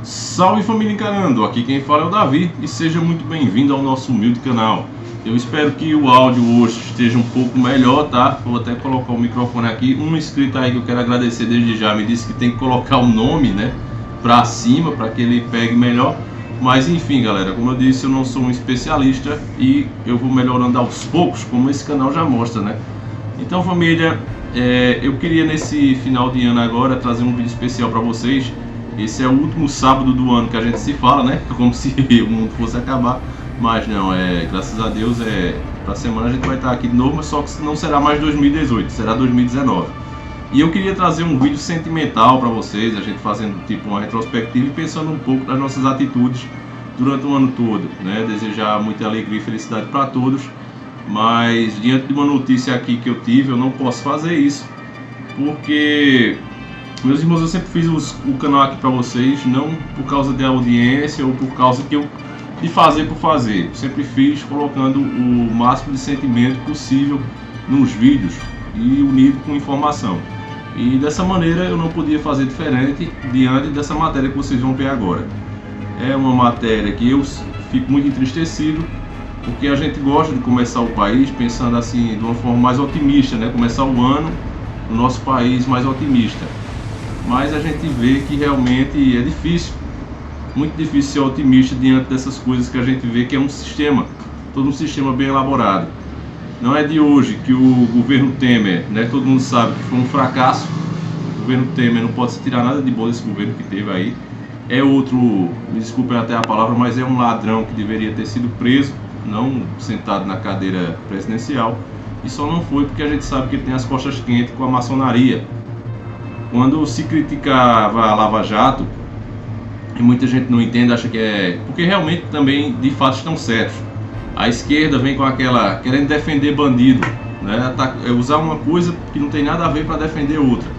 Salve família encarando, aqui quem fala é o Davi e seja muito bem-vindo ao nosso humilde canal. Eu espero que o áudio hoje esteja um pouco melhor, tá? Vou até colocar o microfone aqui. Um inscrito aí que eu quero agradecer desde já me disse que tem que colocar o nome, né, pra cima, para que ele pegue melhor. Mas enfim galera, como eu disse, eu não sou um especialista e eu vou melhorando aos poucos, como esse canal já mostra, né? Então família, eu queria nesse final de ano agora trazer um vídeo especial para vocês. Esse é o último sábado do ano que a gente se fala, né? Como se o mundo fosse acabar. Mas não, graças a Deus, pra semana a gente vai estar aqui de novo, mas só que não será mais 2018, será 2019. E eu queria trazer um vídeo sentimental para vocês, a gente fazendo tipo uma retrospectiva e pensando um pouco das nossas atitudes durante o ano todo, né? Desejar muita alegria e felicidade para todos, mas diante de uma notícia aqui que eu tive, eu não posso fazer isso, porque... Meus irmãos, eu sempre fiz o canal aqui para vocês, não por causa de audiência ou por causa de fazer por fazer. Eu sempre fiz colocando o máximo de sentimento possível nos vídeos e unido com informação. E dessa maneira eu não podia fazer diferente diante dessa matéria que vocês vão ver agora. É uma matéria que eu fico muito entristecido, porque a gente gosta de começar o país pensando assim, de uma forma mais otimista, né? Começar o ano no nosso país mais otimista. Mas a gente vê que realmente é difícil, muito difícil ser otimista diante dessas coisas que a gente vê que é um sistema, todo um sistema bem elaborado. Não é de hoje que o governo Temer, né, todo mundo sabe que foi um fracasso. O governo Temer, não pode se tirar nada de bom desse governo que teve aí. É outro, me desculpem até a palavra, mas é um ladrão que deveria ter sido preso, não sentado na cadeira presidencial. E só não foi porque a gente sabe que ele tem as costas quentes com a maçonaria. Quando se criticava a Lava Jato, e muita gente não entende, acha que é... Porque realmente também, de fato, estão certos. A esquerda vem com aquela... querendo defender bandido, né? Usar uma coisa que não tem nada a ver para defender outra.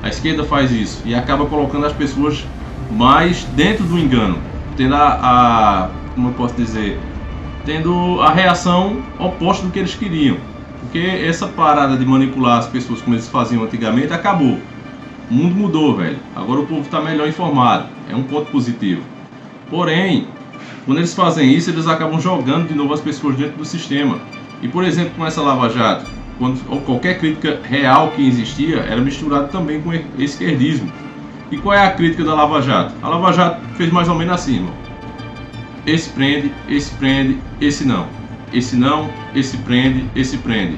A esquerda faz isso e acaba colocando as pessoas mais dentro do engano. Tendo como eu posso dizer? Tendo a reação oposta do que eles queriam. Porque essa parada de manipular as pessoas como eles faziam antigamente acabou. O mundo mudou, velho. Agora o povo está melhor informado. É um ponto positivo. Porém, quando eles fazem isso, eles acabam jogando de novo as pessoas dentro do sistema. E, por exemplo, com essa Lava Jato, qualquer crítica real que existia era misturado também com esquerdismo. E qual é a crítica da Lava Jato? A Lava Jato fez mais ou menos assim, irmão. Esse prende, esse não. Esse não, esse prende, esse prende.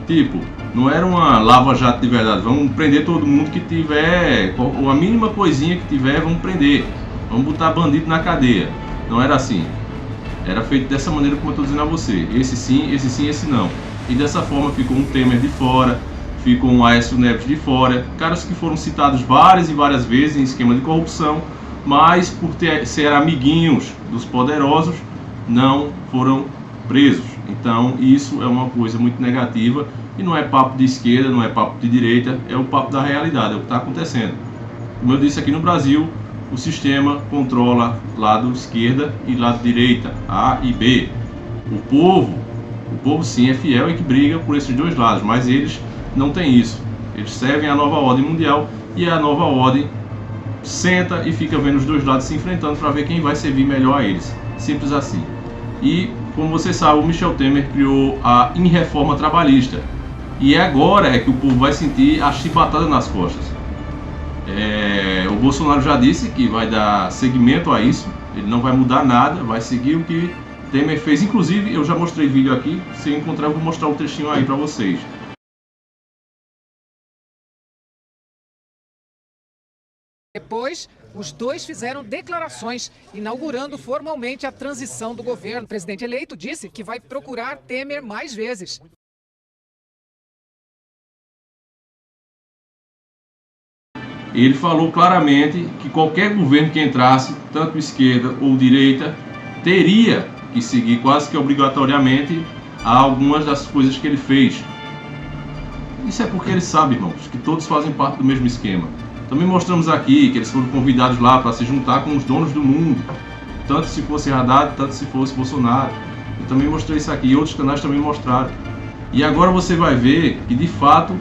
Tipo... Não era uma lava-jato de verdade, vamos prender todo mundo que tiver, ou a mínima coisinha que tiver, vamos prender. Vamos botar bandido na cadeia. Não era assim. Era feito dessa maneira como eu estou dizendo a você. Esse sim, esse não. E dessa forma ficou um Temer de fora, ficou um Aécio Neves de fora. Caras que foram citados várias e várias vezes em esquema de corrupção, mas por ser amiguinhos dos poderosos, não foram presos. Então isso é uma coisa muito negativa. E não é papo de esquerda, não é papo de direita, é o papo da realidade, é o que está acontecendo. Como eu disse, aqui no Brasil, o sistema controla lado esquerda e lado direita, A e B. O povo sim é fiel e que briga por esses dois lados, mas eles não têm isso. Eles servem a nova ordem mundial e a nova ordem senta e fica vendo os dois lados se enfrentando para ver quem vai servir melhor a eles. Simples assim. E, como você sabe, o Michel Temer criou a reforma trabalhista. E agora é que o povo vai sentir a chibatada nas costas. O Bolsonaro já disse que vai dar seguimento a isso. Ele não vai mudar nada, vai seguir o que Temer fez. Inclusive, eu já mostrei vídeo aqui. Se eu encontrar, eu vou mostrar um trechinho aí para vocês. Depois, os dois fizeram declarações inaugurando formalmente a transição do governo. O presidente eleito disse que vai procurar Temer mais vezes. Ele falou claramente que qualquer governo que entrasse, tanto esquerda ou direita, teria que seguir quase que obrigatoriamente algumas das coisas que ele fez. Isso é porque ele sabe, irmãos, que todos fazem parte do mesmo esquema. Também mostramos aqui que eles foram convidados lá para se juntar com os donos do mundo, tanto se fosse Haddad, tanto se fosse Bolsonaro. Eu também mostrei isso aqui e outros canais também mostraram. E agora você vai ver que de fato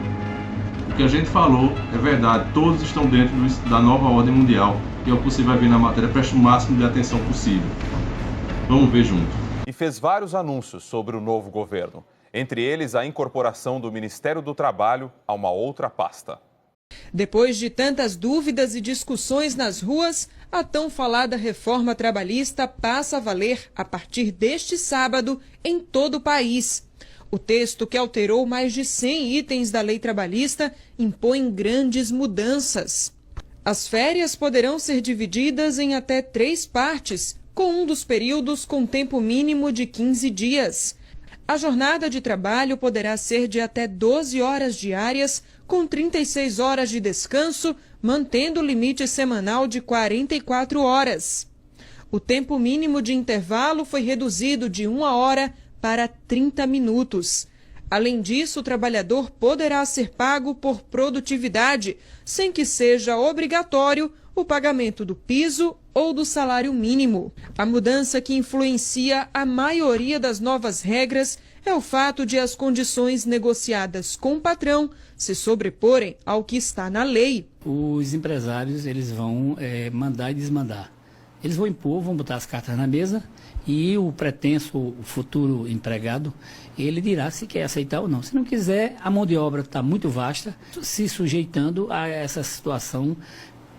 o que a gente falou é verdade, todos estão dentro da nova ordem mundial. que é o que você vai ver na matéria, preste o máximo de atenção possível. Vamos ver junto. E fez vários anúncios sobre o novo governo. Entre eles, a incorporação do Ministério do Trabalho a uma outra pasta. Depois de tantas dúvidas e discussões nas ruas, a tão falada reforma trabalhista passa a valer a partir deste sábado em todo o país. O texto, que alterou mais de 100 itens da lei trabalhista, impõe grandes mudanças. As férias poderão ser divididas em até 3 partes, com um dos períodos com tempo mínimo de 15 dias. A jornada de trabalho poderá ser de até 12 horas diárias, com 36 horas de descanso, mantendo o limite semanal de 44 horas. O tempo mínimo de intervalo foi reduzido de 1 hora para 30 minutos. Além disso, o trabalhador poderá ser pago por produtividade, sem que seja obrigatório o pagamento do piso ou do salário mínimo. A mudança que influencia a maioria das novas regras é o fato de as condições negociadas com o patrão se sobreporem ao que está na lei. Os empresários eles vão mandar e desmandar. Eles vão impor, vão botar as cartas na mesa e o pretenso, o futuro empregado, ele dirá se quer aceitar ou não. Se não quiser, a mão de obra está muito vasta, se sujeitando a essa situação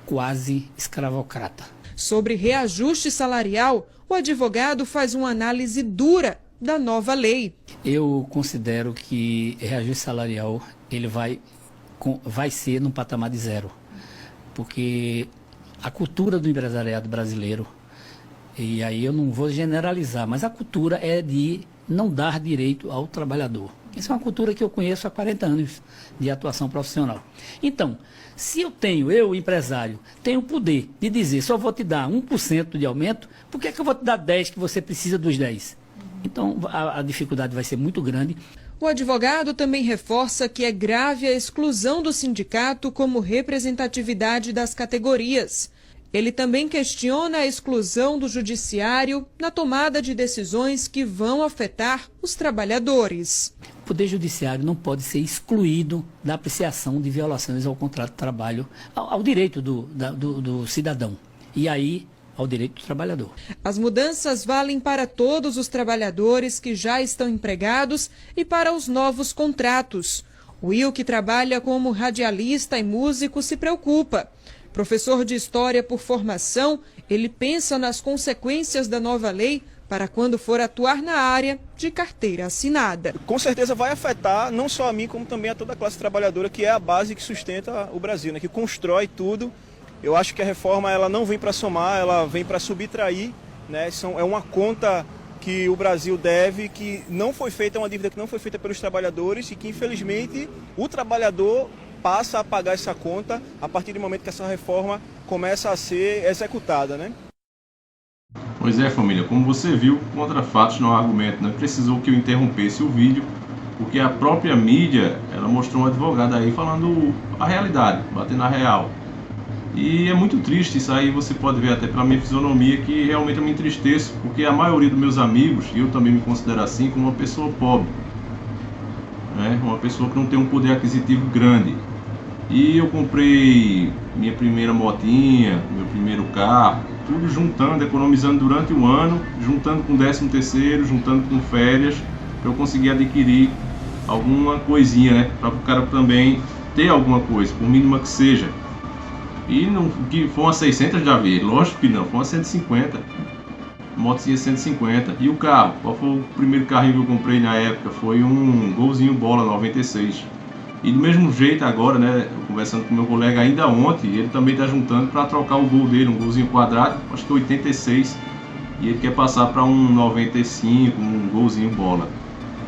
quase escravocrata. Sobre reajuste salarial, o advogado faz uma análise dura da nova lei. Eu considero que reajuste salarial ele vai ser num patamar de 0, porque a cultura do empresariado brasileiro, e aí eu não vou generalizar, mas a cultura é de não dar direito ao trabalhador. Essa é uma cultura que eu conheço há 40 anos de atuação profissional. Então, se eu, empresário, tenho o poder de dizer só vou te dar 1% de aumento, por que eu vou te dar 10% que você precisa dos 10%? Então, a dificuldade vai ser muito grande. O advogado também reforça que é grave a exclusão do sindicato como representatividade das categorias. Ele também questiona a exclusão do judiciário na tomada de decisões que vão afetar os trabalhadores. O Poder Judiciário não pode ser excluído da apreciação de violações ao contrato de trabalho, ao direito do cidadão. E aí, ao direito do trabalhador. As mudanças valem para todos os trabalhadores que já estão empregados e para os novos contratos. O Will, que trabalha como radialista e músico, se preocupa. Professor de História por formação, ele pensa nas consequências da nova lei para quando for atuar na área de carteira assinada. Com certeza vai afetar não só a mim, como também a toda a classe trabalhadora, que é a base que sustenta o Brasil, né? Que constrói tudo. Eu acho que a reforma ela não vem para somar, ela vem para subtrair, né? É uma conta que o Brasil deve, que não foi feita, é uma dívida que não foi feita pelos trabalhadores e que, infelizmente, o trabalhador passa a pagar essa conta a partir do momento que essa reforma começa a ser executada, né? Pois é, família, como você viu, contra fatos não há argumento, né? Precisou que eu interrompesse o vídeo, porque a própria mídia, ela mostrou um advogado aí falando a realidade, batendo a real. E é muito triste isso aí, você pode ver até pela minha fisionomia que realmente eu me entristeço, porque a maioria dos meus amigos, e eu também me considero assim, como uma pessoa pobre, né? Uma pessoa que não tem um poder aquisitivo grande. E eu comprei minha primeira motinha, meu primeiro carro, tudo juntando, economizando durante o ano, juntando com 13º, juntando com férias, para eu conseguir adquirir alguma coisinha, né? Para o cara também ter alguma coisa, por mínima que seja. E não, que foi umas 600 já vi, lógico que não, foi umas 150, motocinha 150. E o carro, qual foi o primeiro carrinho que eu comprei na época? Foi um Golzinho Bola 96. E do mesmo jeito agora, né, conversando com meu colega ainda ontem, ele também está juntando para trocar o Gol dele, um Golzinho quadrado, acho que 86, e ele quer passar para um 95, um Golzinho Bola.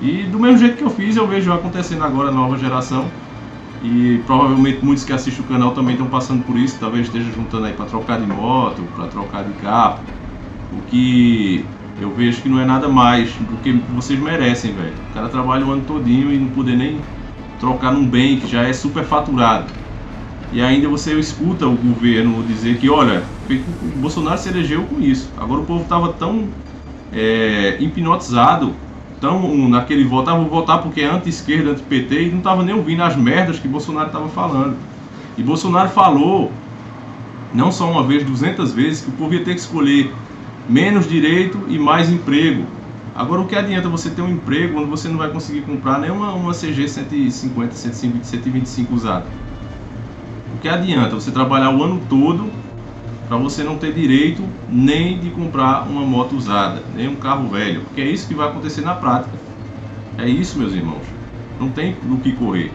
E do mesmo jeito que eu fiz, eu vejo acontecendo agora a nova geração. E provavelmente muitos que assistem o canal também estão passando por isso, talvez esteja juntando aí para trocar de moto, para trocar de carro. O que eu vejo que não é nada mais do que vocês merecem, velho. O cara trabalha o ano todinho e não poder nem trocar num bem que já é superfaturado. E ainda você escuta o governo dizer que, olha, o Bolsonaro se elegeu com isso. Agora o povo estava tão hipnotizado, tão naquele votar, vou votar porque é anti-esquerda, anti-PT, e não estava nem ouvindo as merdas que Bolsonaro estava falando. E Bolsonaro falou não só uma vez, 200 vezes, que o povo ia ter que escolher menos direito e mais emprego. Agora, o que adianta você ter um emprego onde você não vai conseguir comprar nem uma CG 150, 120, 125 usada? O que adianta você trabalhar o ano todo para você não ter direito nem de comprar uma moto usada, nem um carro velho? Porque é isso que vai acontecer na prática. É isso, meus irmãos. Não tem do que correr.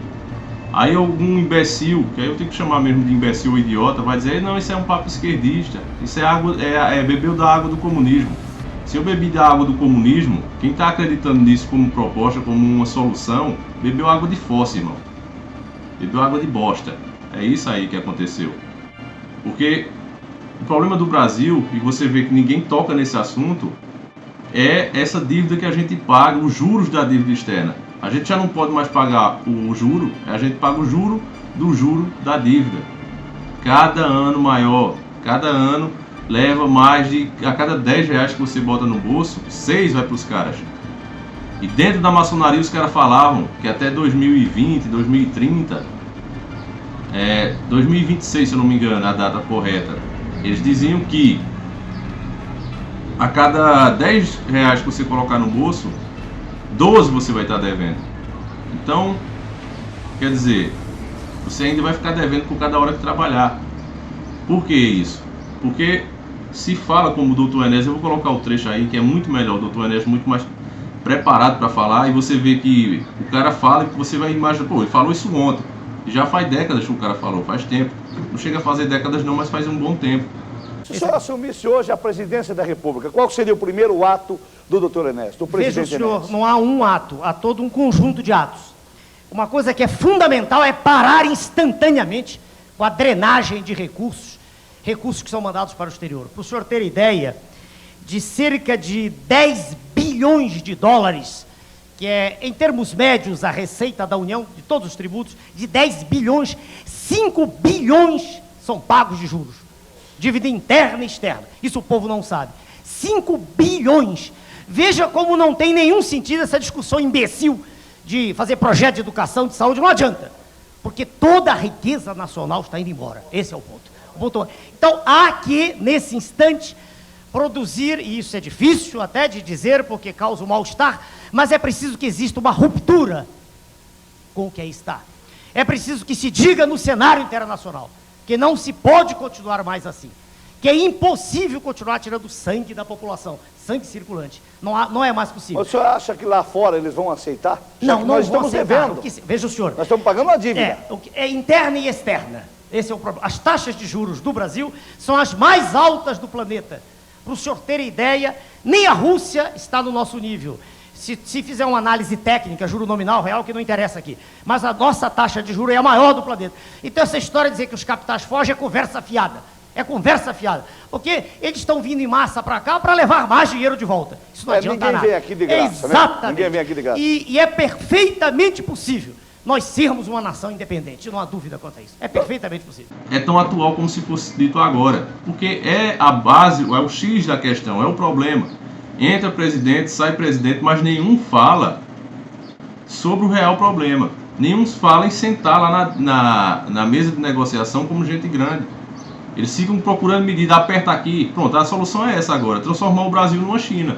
Aí algum imbecil, que aí eu tenho que chamar mesmo de imbecil ou idiota, vai dizer: não, isso é um papo esquerdista, isso bebeu da água do comunismo. Se eu bebi da água do comunismo, quem está acreditando nisso como proposta, como uma solução, bebeu água de fossa, irmão. Bebeu água de bosta. É isso aí que aconteceu. Porque o problema do Brasil, e você vê que ninguém toca nesse assunto, é essa dívida que a gente paga, os juros da dívida externa. A gente já não pode mais pagar o juro, a gente paga o juro do juro da dívida. Cada ano maior, cada ano leva mais de... A cada 10 reais que você bota no bolso, 6 vai para os caras. E dentro da maçonaria os caras falavam que até 2020, 2030, 2026, se eu não me engano, a data correta, eles diziam que a cada 10 reais que você colocar no bolso, 12 você vai estar devendo. Então, quer dizer, você ainda vai ficar devendo por cada hora que trabalhar. Por que isso? Porque se fala como o Dr. Enéas, eu vou colocar o trecho aí que é muito melhor, o Dr. Enéas muito mais preparado para falar, e você vê que o cara fala e você vai imaginar, pô, ele falou isso ontem. Já faz décadas que o cara falou, faz tempo. Não chega a fazer décadas não, mas faz um bom tempo. Se o senhor assumisse hoje a presidência da República, qual seria o primeiro ato do doutor Enéas, do presidente Veja, senhor, Enéas? não há um ato, há todo um conjunto de atos. Uma coisa que é fundamental é parar instantaneamente com a drenagem de recursos que são mandados para o exterior. Para o senhor ter ideia, de cerca de 10 bilhões de dólares, que é, em termos médios, a receita da União, de todos os tributos, de 10 bilhões, 5 bilhões são pagos de juros. Dívida interna e externa. Isso o povo não sabe. 5 bilhões. Veja como não tem nenhum sentido essa discussão imbecil de fazer projeto de educação, de saúde. Não adianta. Porque toda a riqueza nacional está indo embora. Esse é o ponto. Então, há que, nesse instante, produzir, e isso é difícil até de dizer, porque causa um mal-estar, mas é preciso que exista uma ruptura com o que aí está. É preciso que se diga no cenário internacional que não se pode continuar mais assim, que é impossível continuar tirando sangue da população, sangue circulante. Não é mais possível. Mas o senhor acha que lá fora eles vão aceitar? Não, não nós vão estamos aceitar. devendo. Veja o senhor. Nós estamos pagando uma dívida. É interna e externa. Esse é o problema. As taxas de juros do Brasil são as mais altas do planeta. Para o senhor ter ideia, nem a Rússia está no nosso nível. Se fizer uma análise técnica, juro nominal, real, que não interessa aqui. Mas a nossa taxa de juros é a maior do planeta. Então essa história de dizer que os capitais fogem é conversa fiada. É conversa fiada. Porque eles estão vindo em massa para cá para levar mais dinheiro de volta. Isso não adianta nada. Ninguém vem aqui de graça, exatamente. Né? Ninguém vem aqui de graça. E é perfeitamente possível nós sermos uma nação independente. Não há dúvida quanto a isso. É perfeitamente possível. É tão atual como se fosse dito agora. Porque é a base, é o X da questão, é o problema. Entra presidente, sai presidente, mas nenhum fala sobre o real problema. Nenhum fala em sentar lá na mesa de negociação como gente grande. Eles ficam procurando medida, aperta aqui. Pronto, a solução é essa agora, transformar o Brasil numa China.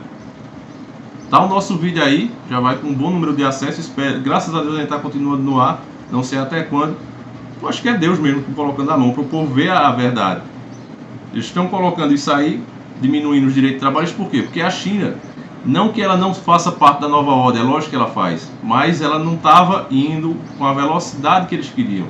Tá o nosso vídeo aí, já vai com um bom número de acessos. Espero, graças a Deus a gente está continuando no ar, não sei até quando. Eu acho que é Deus mesmo colocando a mão para o povo ver a verdade. Eles estão colocando isso aí, diminuindo os direitos de trabalho, por quê? Porque a China, não que ela não faça parte da nova ordem, é lógico que ela faz, mas ela não estava indo com a velocidade que eles queriam.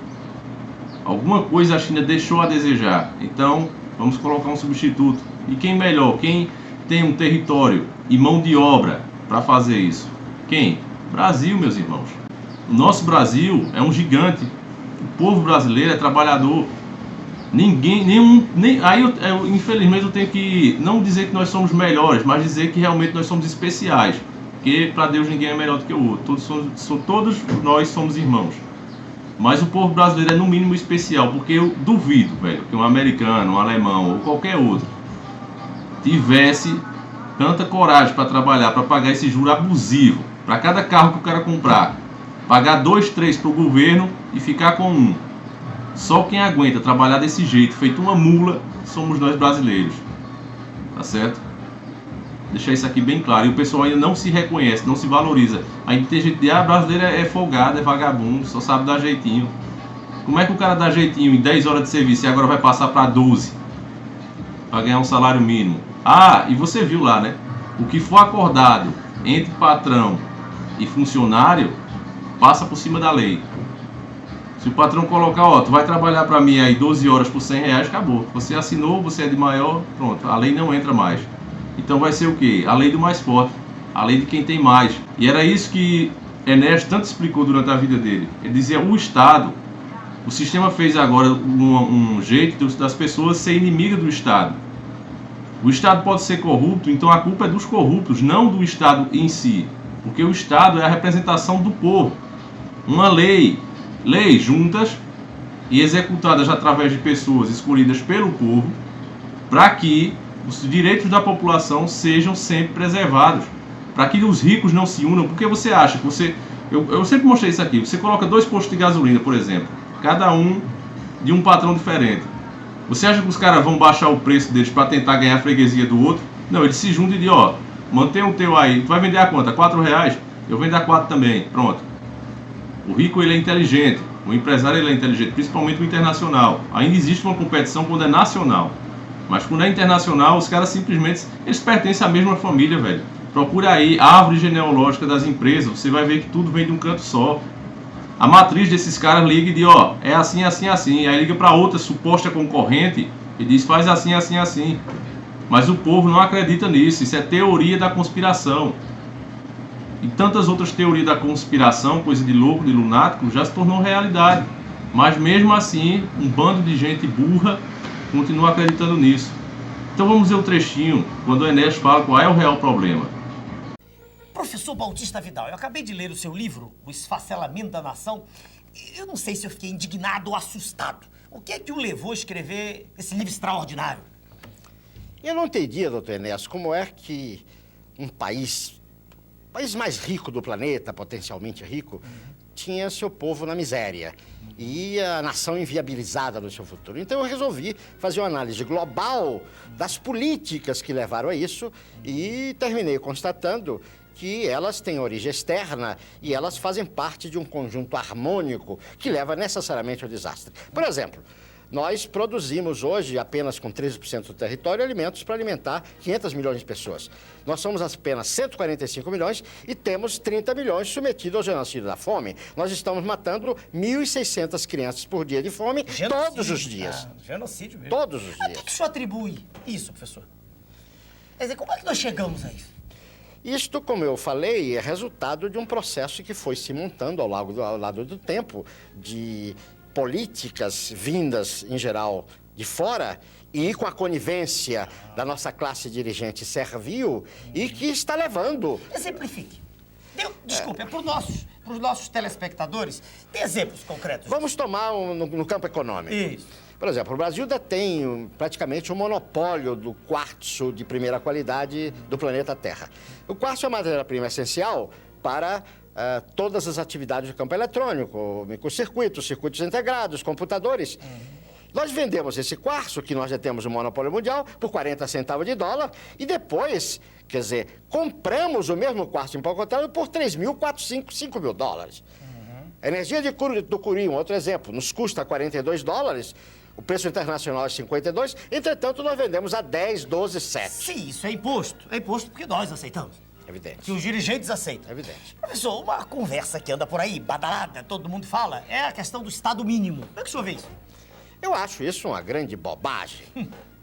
Alguma coisa a China deixou a desejar, então vamos colocar um substituto. E quem melhor? Quem tem um território e mão de obra para fazer isso? Quem? Brasil, meus irmãos. O nosso Brasil é um gigante, o povo brasileiro é trabalhador. Infelizmente eu tenho que não dizer que nós somos melhores, mas dizer que realmente nós somos especiais, porque para Deus ninguém é melhor do que o outro, todos nós somos irmãos. Mas o povo brasileiro é no mínimo especial, porque eu duvido, velho, que um americano, um alemão ou qualquer outro tivesse tanta coragem para trabalhar, para pagar esse juro abusivo, para cada carro que o cara comprar, pagar 2, 3 para o governo e ficar com um. Só quem aguenta trabalhar desse jeito, feito uma mula, somos nós brasileiros. Tá certo? Deixar isso aqui bem claro. E o pessoal ainda não se reconhece, não se valoriza. Ainda tem gente que diz, brasileiro é folgado, é vagabundo, só sabe dar jeitinho. Como é que o cara dá jeitinho em 10 horas de serviço e agora vai passar para 12? Para ganhar um salário mínimo. E você viu lá, né? O que for acordado entre patrão e funcionário, passa por cima da lei. Se o patrão colocar, tu vai trabalhar para mim aí 12 horas por R$100, acabou. Você assinou, você é de maior, pronto, a lei não entra mais. Então vai ser o quê? A lei do mais forte, a lei de quem tem mais. E era isso que Enéas tanto explicou durante a vida dele. Ele dizia, o Estado, o sistema fez agora um jeito das pessoas ser inimigas do Estado. O Estado pode ser corrupto, então a culpa é dos corruptos, não do Estado em si. Porque o Estado é a representação do povo. Uma leis juntas e executadas através de pessoas escolhidas pelo povo, para que os direitos da população sejam sempre preservados, para que os ricos não se unam. Porque você acha que eu sempre mostrei isso aqui, você coloca 2 postos de gasolina, por exemplo, cada um de um patrão diferente. Você acha que os caras vão baixar o preço deles para tentar ganhar a freguesia do outro? Não, eles se juntam e dizem, mantém o teu aí, tu vai vender a quanto? R$4? Eu vendo a 4 também, pronto. O rico ele é inteligente, o empresário ele é inteligente, principalmente o internacional. Ainda existe uma competição quando é nacional. Mas quando é internacional, os caras simplesmente, eles pertencem à mesma família, velho. Procura aí a árvore genealógica das empresas, você vai ver que tudo vem de um canto só. A matriz desses caras liga e diz, é assim, assim, assim. Aí liga para outra suposta concorrente e diz, faz assim, assim, assim. Mas o povo não acredita nisso, isso é teoria da conspiração. E tantas outras teorias da conspiração, coisa de louco, de lunático, já se tornou realidade. Mas mesmo assim, um bando de gente burra continua acreditando nisso. Então vamos ver o trechinho, quando o Enéas fala qual é o real problema. Professor Bautista Vidal, eu acabei de ler o seu livro, O Esfacelamento da Nação. Eu não sei se eu fiquei indignado ou assustado. O que é que o levou a escrever esse livro extraordinário? Eu não entendia, doutor Enéas, como é que um país mais rico do planeta, potencialmente rico, tinha seu povo na miséria e a nação inviabilizada no seu futuro. Então eu resolvi fazer uma análise global das políticas que levaram a isso e terminei constatando que elas têm origem externa e elas fazem parte de um conjunto harmônico que leva necessariamente ao desastre. Por exemplo, nós produzimos hoje, apenas com 13% do território, alimentos para alimentar 500 milhões de pessoas. Nós somos apenas 145 milhões e temos 30 milhões submetidos ao genocídio da fome. Nós estamos matando 1.600 crianças por dia de fome, todos os dias. Genocídio mesmo. Todos os A dias. que o senhor atribui isso, professor? Quer dizer, como é que nós chegamos a isso? Isto, como eu falei, é resultado de um processo que foi se montando ao lado do tempo, de políticas vindas, em geral, de fora e com a conivência da nossa classe dirigente servil e que está levando... Exemplifique. Desculpe, para os nossos telespectadores, tem exemplos concretos. Vamos tomar no campo econômico. Isso. Por exemplo, o Brasil detém praticamente um monopólio do quartzo de primeira qualidade do planeta Terra. O quartzo é uma matéria-prima essencial para todas as atividades do campo eletrônico, microcircuitos, circuitos integrados, computadores. Nós vendemos esse quartzo, que nós já temos um monopólio mundial, por 40 centavos de dólar e depois, quer dizer, compramos o mesmo quartzo empacotado por 3.405 mil dólares. A energia do Cury, um outro exemplo, nos custa 42 dólares, o preço internacional é 52, entretanto nós vendemos a 10, 12, 7. Sim, isso é imposto. É imposto porque nós aceitamos. Evidente. Que os dirigentes aceitam. Evidente. Professor, uma conversa que anda por aí, badalada, todo mundo fala, é a questão do Estado mínimo. Como é que o senhor vê isso? Eu acho isso uma grande bobagem.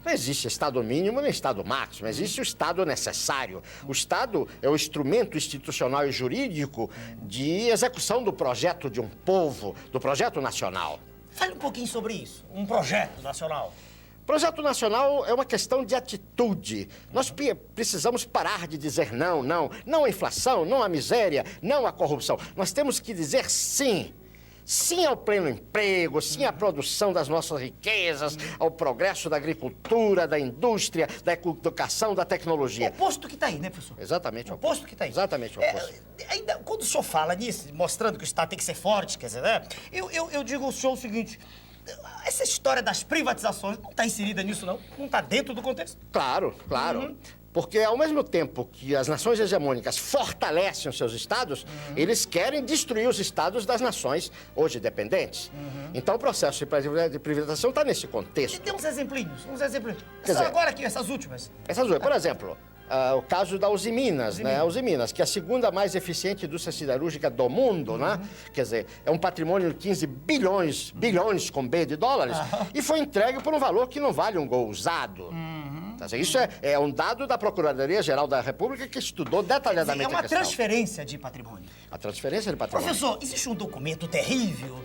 Não existe Estado mínimo nem Estado máximo, existe o Estado necessário. O Estado é o instrumento institucional e jurídico de execução do projeto de um povo, do projeto nacional. Fale um pouquinho sobre isso, um projeto nacional. Projeto nacional é uma questão de atitude. Nós precisamos parar de dizer não, não. Não à inflação, não à miséria, não à corrupção. Nós temos que dizer sim. Sim ao pleno emprego, sim à produção das nossas riquezas, ao progresso da agricultura, da indústria, da educação, da tecnologia. O oposto que está aí, né, professor? Exatamente o oposto que está aí. Exatamente o oposto. Ainda, quando o senhor fala nisso, mostrando que o Estado tem que ser forte, quer dizer, né? Eu digo ao senhor o seguinte, essa história das privatizações não está inserida nisso, não? Não está dentro do contexto? Claro, claro. Porque ao mesmo tempo que as nações hegemônicas fortalecem os seus estados, eles querem destruir os estados das nações hoje dependentes. Então o processo de privatização está nesse contexto. E tem uns exemplinhos, Quer dizer, agora aqui, essas últimas. Por exemplo, o caso da Uzi Minas, né? A Uzi Minas, que é a segunda mais eficiente indústria siderúrgica do mundo, né? Quer dizer, é um patrimônio de 15 bilhões com B de dólares, e foi entregue por um valor que não vale um gol usado. Isso é um dado da Procuradoria-Geral da República que estudou detalhadamente a questão. É uma transferência de patrimônio. A transferência de patrimônio. Professor, existe um documento terrível,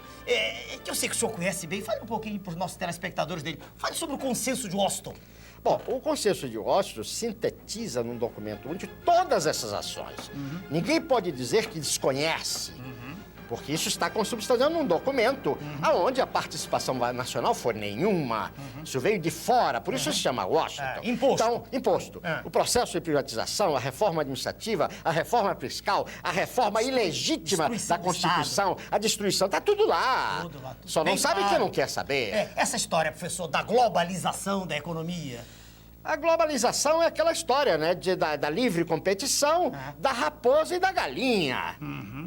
que eu sei que o senhor conhece bem. Fale um pouquinho para os nossos telespectadores dele. Fale sobre o Consenso de Washington. Bom, o Consenso de Washington sintetiza num documento onde todas essas ações. Ninguém pode dizer que desconhece. Porque isso está consubstanciado num documento onde a participação nacional foi nenhuma. Isso veio de fora, por isso se chama Washington. Imposto. Então, imposto. O processo de privatização, a reforma administrativa, a reforma fiscal, a reforma ilegítima da Constituição, a destruição, está tudo lá. Só não sabe quem não quer saber. Essa história, professor, da globalização da economia. A globalização é aquela história, né, da livre competição, da raposa e da galinha.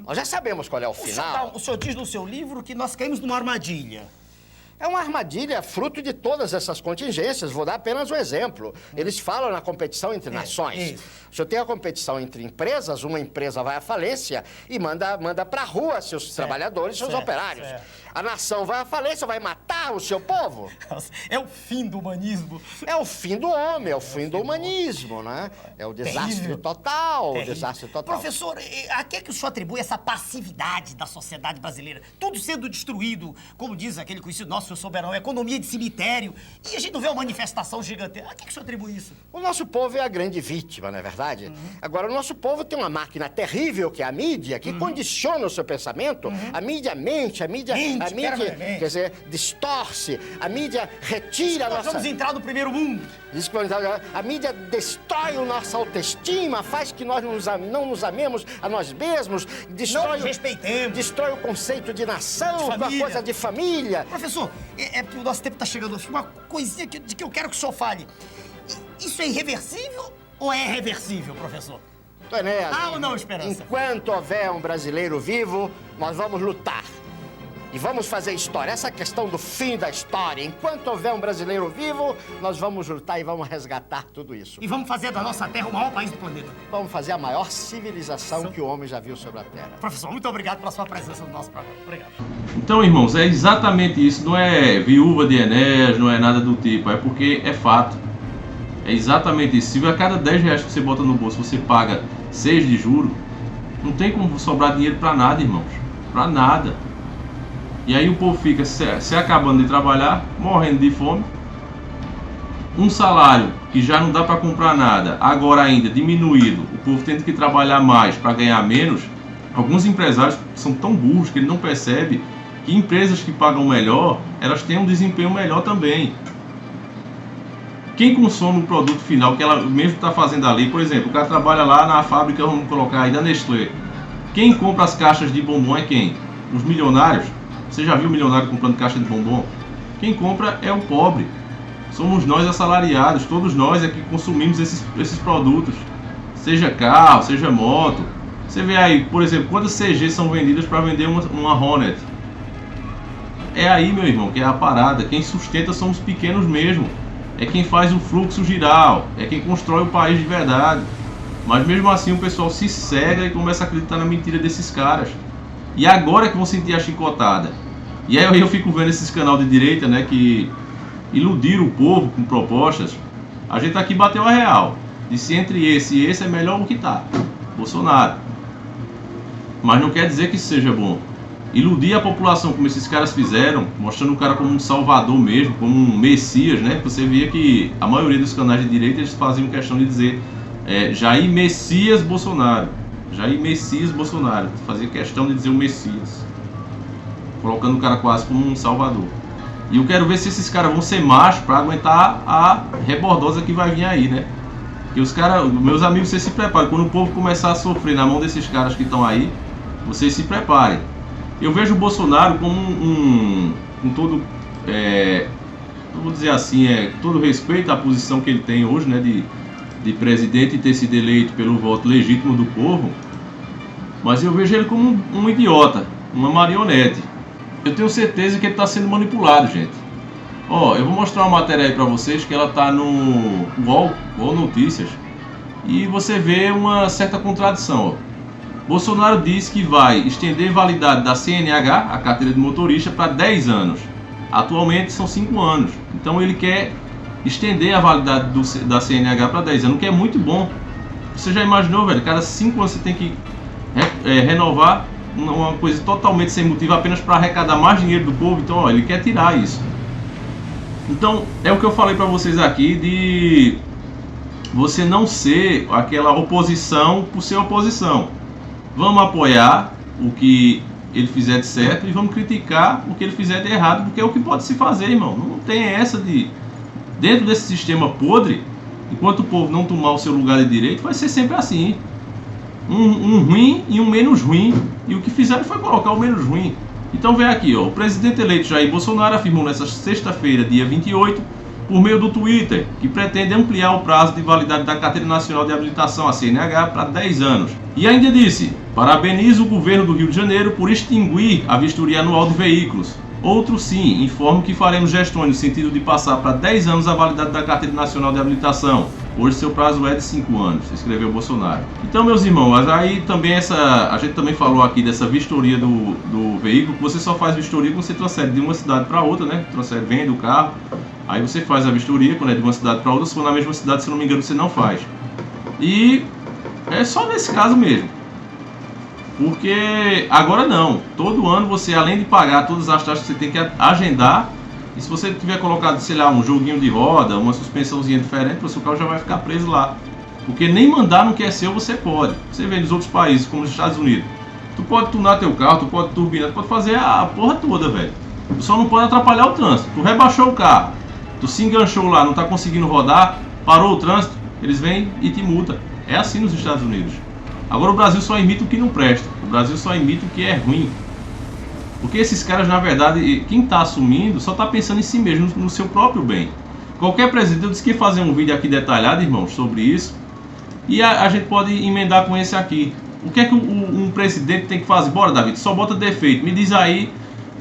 Nós já sabemos qual é o final. O senhor diz no seu livro que nós caímos numa armadilha. É uma armadilha fruto de todas essas contingências. Vou dar apenas um exemplo. Eles falam na competição entre nações. Se eu tenho a competição entre empresas, uma empresa vai à falência e manda pra rua seus trabalhadores, seus operários. A nação vai à falência, vai matar o seu povo. É o fim do humanismo. É o fim do homem, é o fim do humanismo, né? É o desastre total, o desastre total. Professor, a que é que o senhor atribui essa passividade da sociedade brasileira? Tudo sendo destruído, como diz aquele conhecido nosso, senhor Soberano, economia de cemitério, e a gente não vê uma manifestação gigantesca. A que é que o senhor atribui isso? O nosso povo é a grande vítima, não é verdade? Agora, o nosso povo tem uma máquina terrível, que é a mídia, que condiciona o seu pensamento. A mídia mente, a mídia, quer dizer, distorce, a mídia retira a nossa... Nós vamos entrar no primeiro mundo. A mídia destrói a nossa autoestima, faz que nós não nos amemos a nós mesmos, não nos respeitemos. Destrói o conceito de nação, uma coisa de família. Professor, é porque o nosso tempo está chegando. Uma coisinha de que eu quero que o senhor fale. Isso é irreversível ou é reversível, professor? Enéas, ou não, Esperança? Enquanto houver um brasileiro vivo, nós vamos lutar. E vamos fazer história. Essa questão do fim da história. Enquanto houver um brasileiro vivo, nós vamos lutar e vamos resgatar tudo isso. E vamos fazer da nossa terra o maior país do planeta. Vamos fazer a maior civilização que o homem já viu sobre a Terra. Professor, muito obrigado pela sua presença no nosso programa. Obrigado. Então, irmãos, é exatamente isso. Não é viúva de Enéas, não é nada do tipo. É porque é fato. É exatamente isso. Se a cada 10 reais que você bota no bolso, você paga 6 de juro, não tem como sobrar dinheiro pra nada, irmãos. Pra nada. E aí o povo fica se acabando de trabalhar, morrendo de fome. Um salário que já não dá para comprar nada, agora ainda diminuído, o povo tendo que trabalhar mais para ganhar menos. Alguns empresários são tão burros que ele não percebe que empresas que pagam melhor, elas têm um desempenho melhor também. Quem consome o produto final, que ela mesmo está fazendo ali, por exemplo, o cara trabalha lá na fábrica, vamos colocar aí, da Nestlé. Quem compra as caixas de bombom é quem? Os milionários. Você já viu o milionário comprando caixa de bombom? Quem compra é o pobre. Somos nós assalariados, todos nós é que consumimos esses produtos. Seja carro, seja moto. Você vê aí, por exemplo, quantas CGs são vendidas para vender uma Hornet? É aí, meu irmão, que é a parada. Quem sustenta são os pequenos mesmo. É quem faz o fluxo girar, é quem constrói o país de verdade. Mas mesmo assim o pessoal se cega e começa a acreditar na mentira desses caras. E agora é que vão sentir a chicotada. E aí eu fico vendo esses canais de direita, né, que iludiram o povo com propostas. A gente aqui bateu a real. Disse entre esse e esse é melhor o que tá. Bolsonaro. Mas não quer dizer que isso seja bom. Iludir a população como esses caras fizeram, mostrando o cara como um salvador mesmo, como um messias, né? Você via que a maioria dos canais de direita eles faziam questão de dizer Jair Messias Bolsonaro. Jair Messias Bolsonaro. Fazia questão de dizer o Messias. Colocando o cara quase como um salvador. E eu quero ver se esses caras vão ser machos para aguentar a rebordosa que vai vir aí, né? Que os caras, meus amigos, vocês se preparem. Quando o povo começar a sofrer na mão desses caras que estão aí, vocês se preparem. Eu vejo o Bolsonaro como com todo vou dizer assim, todo respeito à posição que ele tem hoje, né, de presidente e ter sido eleito pelo voto legítimo do povo, mas eu vejo ele como um idiota, uma marionete. Eu tenho certeza que ele está sendo manipulado, gente. Ó, eu vou mostrar uma matéria aí para vocês, que ela está no UOL Notícias, e você vê uma certa contradição, ó. Bolsonaro diz que vai estender a validade da CNH, a carteira de motorista, para 10 anos. Atualmente são 5 anos. Então ele quer estender a validade da CNH para 10 anos, o que é muito bom. Você já imaginou, velho? Cada 5 anos você tem que renovar uma coisa totalmente sem motivo, apenas para arrecadar mais dinheiro do povo. Então, ó, ele quer tirar isso. Então, é o que eu falei para vocês aqui, de você não ser aquela oposição por ser oposição. Vamos apoiar o que ele fizer de certo e vamos criticar o que ele fizer de errado, porque é o que pode se fazer, irmão. Não tem essa de... Dentro desse sistema podre, enquanto o povo não tomar o seu lugar de direito, vai ser sempre assim. Um ruim e um menos ruim. E o que fizeram foi colocar o menos ruim. Então vem aqui, ó. O presidente eleito Jair Bolsonaro afirmou nesta sexta-feira, dia 28, por meio do Twitter, que pretende ampliar o prazo de validade da Carteira Nacional de Habilitação, a CNH, para 10 anos. E ainda disse: parabenizo o governo do Rio de Janeiro por extinguir a vistoria anual de veículos. Outro sim, informo que faremos gestões no sentido de passar para 10 anos a validade da Carteira Nacional de Habilitação. Hoje seu prazo é de 5 anos, escreveu Bolsonaro. Então, meus irmãos, aí também a gente também falou aqui dessa vistoria do veículo, que você só faz vistoria quando você transfere de uma cidade para outra, né? Transfere, vende o carro, aí você faz a vistoria quando é de uma cidade para outra. Se for na mesma cidade, se não me engano, você não faz. E é só nesse caso mesmo. Porque agora não, todo ano você, além de pagar todas as taxas, você tem que agendar. E se você tiver colocado, sei lá, um joguinho de roda, uma suspensãozinha diferente, o seu carro já vai ficar preso lá. Porque nem mandar no que é seu você pode. Você vê nos outros países, como nos Estados Unidos, tu pode tunar teu carro, tu pode turbinar, tu pode fazer a porra toda, velho. Tu só não pode atrapalhar o trânsito. Tu rebaixou o carro, tu se enganchou lá, não tá conseguindo rodar, parou o trânsito, eles vêm e te multam. É assim nos Estados Unidos. Agora o Brasil só imita o que não presta. O Brasil só imita o que é ruim. Porque esses caras, na verdade, quem está assumindo só está pensando em si mesmo, no seu próprio bem. Qualquer presidente, eu disse que ia fazer um vídeo aqui detalhado, irmãos, sobre isso. E a gente pode emendar com esse aqui. O que é que um presidente tem que fazer? Bora, David, só bota defeito. Me diz aí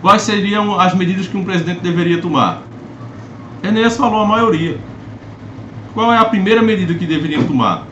quais seriam as medidas que um presidente deveria tomar. Enéas falou a maioria. Qual é a primeira medida que deveriam tomar?